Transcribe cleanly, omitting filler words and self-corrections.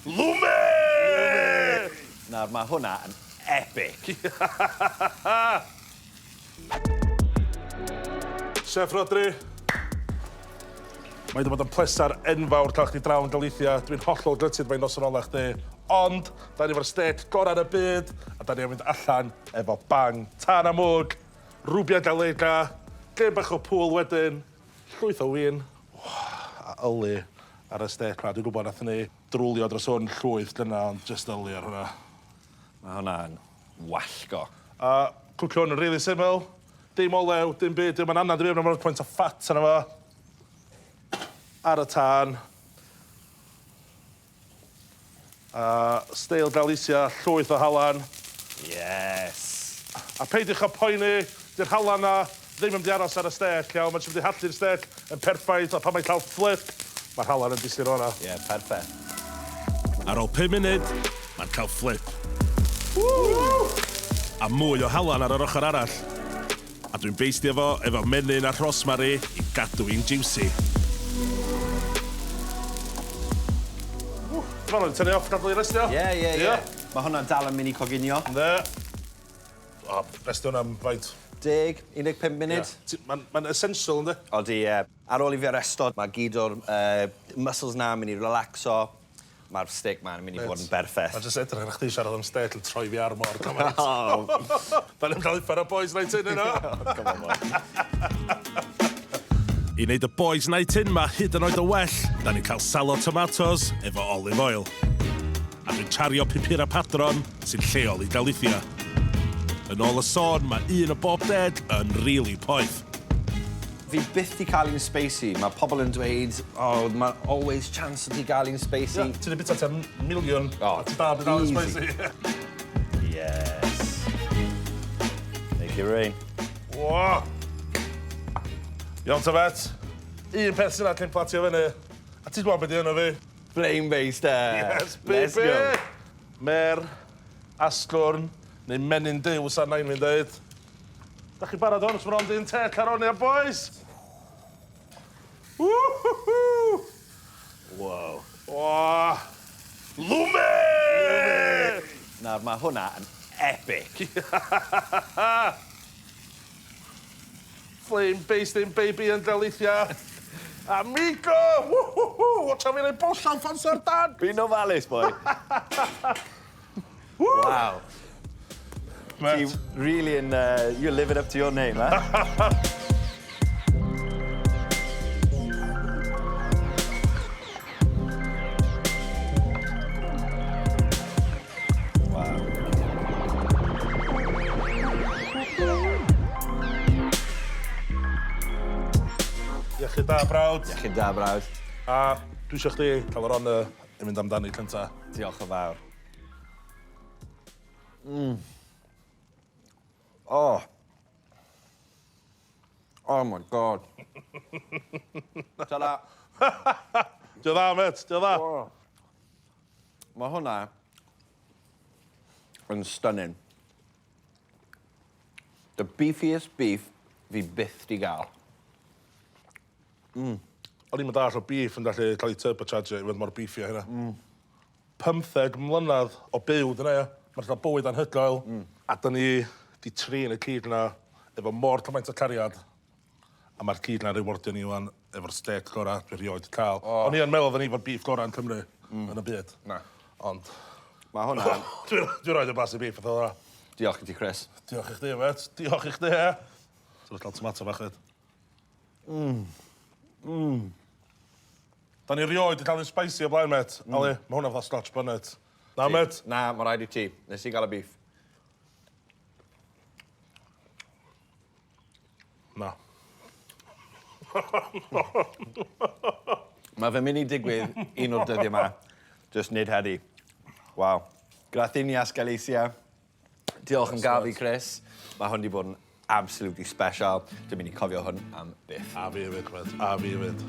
LUME! Nawr, mae hwnna yn epic. Chef Rhodri. Mae wedi bod yn plesar enfawr cael chdi draw yn Galicia. Dwi'n hollol grytid mae'n noson ola chdi. Ond, da ni efo'r stêc gorau'r y byd, a da ni yn mynd allan efo bang, tân a mwg, rwbia galega, gêm bach o pŵl wedyn, llwyth o win, a ylu ar y stêc ma. Dwi'n gwybod nath ni drwlio dros hwn llwyth dyna, ond just ylu ar hwnna. Mae hwnna'n wallgo. A cwcio hwn yn rili syml, dim olew, dim byd, dim yn anad i fi, mae'n pwynt o ffat yna fo. Ar y tân. Steil Galicia, llwyth o halen. Yes. A peidiwch o poeni, di'r halen na ddim yn mynd i aros ar y stêc, iawn. Mae'n mynd i hallu'r stêc yn perffaith, a pan mae'n cael flip, mae'r halen yn disir o'na. Ie, perffaith. Ar ôl 5 munud, mae'n cael flip. A mwy o halen ar yr ochr arall. A dwi'n beistio fo efo menyn a rhosmari i gadw i'n juicy. Mae'n rhaid tynnu off gadw i restio? Ie. Mae hwnna'n dal yn mynd i coginio. Ne. O, restio hwnna'n faint? 10, 15 munud. Mae'n essential, ynddi? Odi, ie. Ar ôl i fi arestod, mae gyd o'r muscles na'n mynd i relaxo. Mae'r steak ma'n mynd i fod yn berffeth. Mae'n jyst edrych yn chdi siarad am steak yn troi fi ar mor gymaint. Da ni'n cael uffar o boys night in yno. Come on, boy. I wneud y boys night in ma hyd yn oed o well, da ni'n cael salad tomatoes efo olive oil. A dwi'n chario phupurau padron sy'n lleol i Galicia. Yn ôl y sôn, mae un o bob deg yn really poeth. Fi byth di cael un spacey. Mae pobl yn dweud, mae always chance ydi gael un spacey. Ti'n ei bita 10 miliwn, a ti'n dal yn dal yn spicy. Yes. Make it rain. Wow. Iawn ta fet, un peth sy'n adlyn platio fyny, a ti'n gwybod beth di yno fi? Flamebaster. Yes, baby! Mae'r, asgwrn, neu menyn diw sa'n nain fi'n dweud. Da chi barod hwn, os mae'n ond un tec ar hwnna, boys? Woo-hoo-hoo! Wow. Wow! LUME! Nawr, mae hwnna yn epic. Flame-basting baby yn Galicia. Amigo! Woo-hoo-hoo! Watcha fi'n ei bwllal ffansa'r dan! Fi'n ofalus, boi. Wow. Mate. Really you're living up to your name, huh? Wow. Iechyd da, brawd. Iechyd da, brawd. A dwi eisiau chdi cael yr honor i mynd amdani cynta. Diolch yn fawr. Oh my God. Ta-da. Dio dda, met, dio dda. Mae hwnna yn stunning. The beefiest beef fi byth di gael. O'n i'n mynd all o beef yn gallu cael ei turbocharge i fod mor beefy a hynna. 15 mlynedd o byw dyna, ia. Mae'n cael bywyd anhygoel. A da ni di trin y cyd yna efo mor cymaint o cariad. A mae'r cyd yna'n rewardio ni wan efo'r steak gorau dwi'n rioed i cael. O'n i yn meddwl fod ni efo'r beef gorau yn Cymru yn y byd. Na. Ond... Mae hwnna... Dwi'n rhoid y blas i beef oedd o. Diolch i ti, Chris. Diolch i chdi, met. Diolch i chdi, e. Dwi'n cael tomato bach yd. Da ni rioed i cael un spicy o blaen, met. Ali, mae hwnna fatha scotch bonnet. Na, met? Na, mae rhaid i ti. Nes i gael y beef. Na. Mae fe mynd i digwydd un o'r dyddiau yma. Just nid heddi. Waw. Grathinias, Galicia. Diolch yn gael fi, Chris. Mae hwn wedi bod yn absolutely special. Dwi'n mynd i cofio hwn am byth. A fi hefyd, met. A fi hefyd.